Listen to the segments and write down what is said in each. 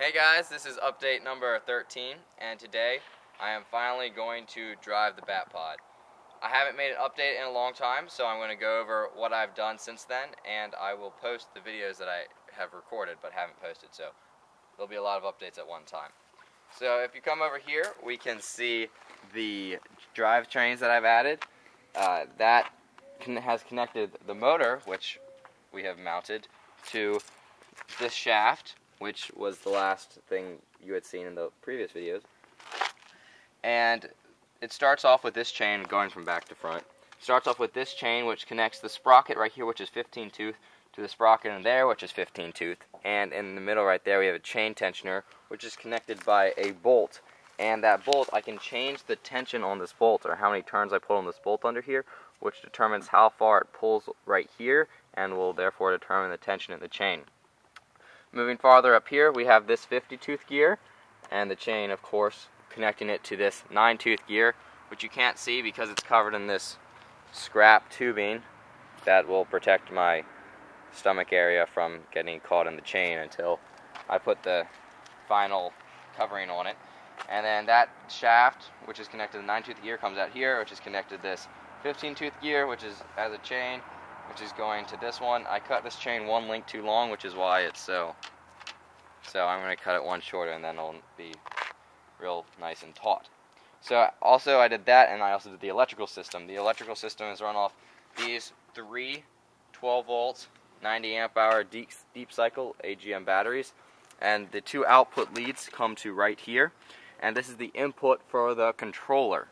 Hey guys, this is update number 13, and today I am finally going to drive the BatPod. I haven't made an update in a long time, so I'm going to go over what I've done since then, and I will post the videos that I have recorded but haven't posted, so there'll be a lot of updates at one time. So if you come over here, we can see the drivetrains that I've added. That has connected the motor, which we have mounted, to this shaft, which was the last thing you had seen in the previous videos. And it starts off with this chain going from back to front. It starts off with this chain, which connects the sprocket right here, which is 15 tooth, to the sprocket in there, which is 15 tooth. And in the middle right there, we have a chain tensioner, which is connected by a bolt. And that bolt, I can change the tension on this bolt, or how many turns I put on this bolt under here, which determines how far it pulls right here, and will therefore determine the tension in the chain. Moving farther up here, we have this 50-tooth gear, and the chain, of course, connecting it to this 9-tooth gear, which you can't see because it's covered in this scrap tubing that will protect my stomach area from getting caught in the chain until I put the final covering on it. And then that shaft, which is connected to the 9-tooth gear, comes out here, which is connected to this 15-tooth gear, which is as a chain, which is going to this one. I cut this chain one link too long, which is why it's so I'm going to cut it one shorter, and then it'll be real nice and taut. So also I did that, and I also did the electrical system. The electrical system is run off these three 12 volts 90 amp hour deep cycle AGM batteries, and the two output leads come to right here, and this is the input for the controller.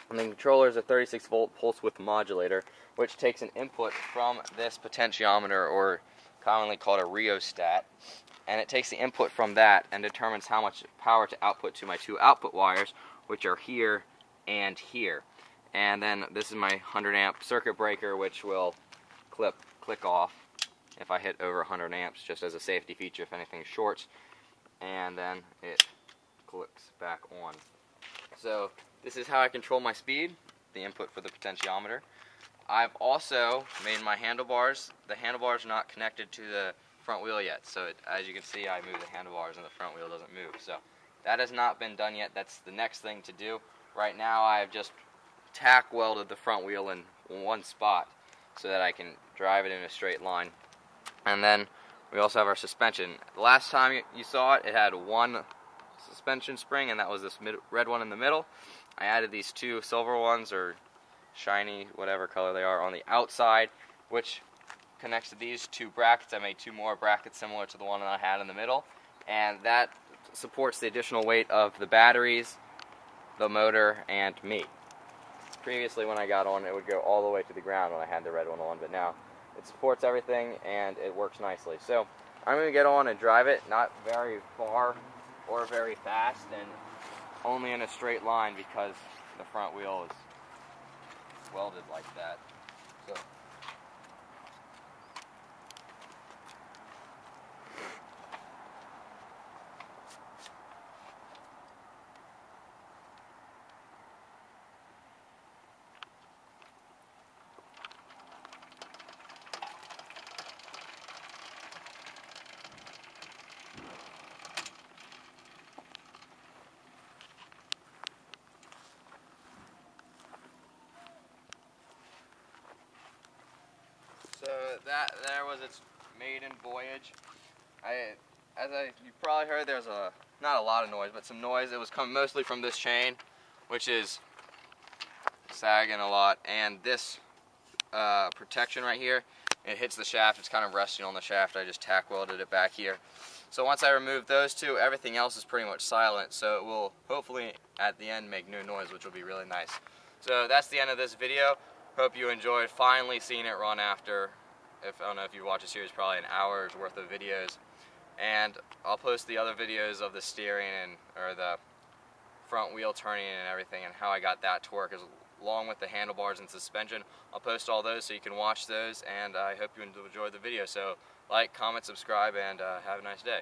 And the controller is a 36 volt pulse width modulator, which takes an input from this potentiometer, or commonly called a rheostat, and it takes the input from that and determines how much power to output to my two output wires, which are here and here. And then this is my 100 amp circuit breaker, which will click off if I hit over 100 amps, just as a safety feature if anything shorts, and then it clicks back on. So this is how I control my speed, the input for the potentiometer. I've also made my handlebars. The handlebars are not connected to the front wheel yet, so as you can see, I move the handlebars and the front wheel doesn't move. So that has not been done yet. That's the next thing to do. Right now I've just tack welded the front wheel in one spot so that I can drive it in a straight line. And then we also have our suspension. The last time you saw it, it had one suspension spring, and that was this red one in the middle. I added these two silver ones, or shiny, whatever color they are, on the outside, which connects to these two brackets. I made two more brackets similar to the one that I had in the middle, and that supports the additional weight of the batteries, the motor, and me. Previously, when I got on, it would go all the way to the ground when I had the red one on, but now it supports everything and it works nicely. So I'm going to get on and drive it, not very far or very fast, and only in a straight line because the front wheel is welded like that. So that there was its maiden voyage. You probably heard, there's not a lot of noise, but some noise. It was coming mostly from this chain, which is sagging a lot, and this protection right here, it hits the shaft. It's kind of resting on the shaft. I just tack welded it back here. So once I remove those two, everything else is pretty much silent, so it will hopefully at the end make no noise, which will be really nice. So that's the end of this video. Hope you enjoyed finally seeing it run after, I don't know if you watch a series, probably an hour's worth of videos. And I'll post the other videos of the steering or the front wheel turning and everything, and how I got that to work, along with the handlebars and suspension. I'll post all those so you can watch those, and I hope you enjoyed the video. So like, comment, subscribe, and have a nice day.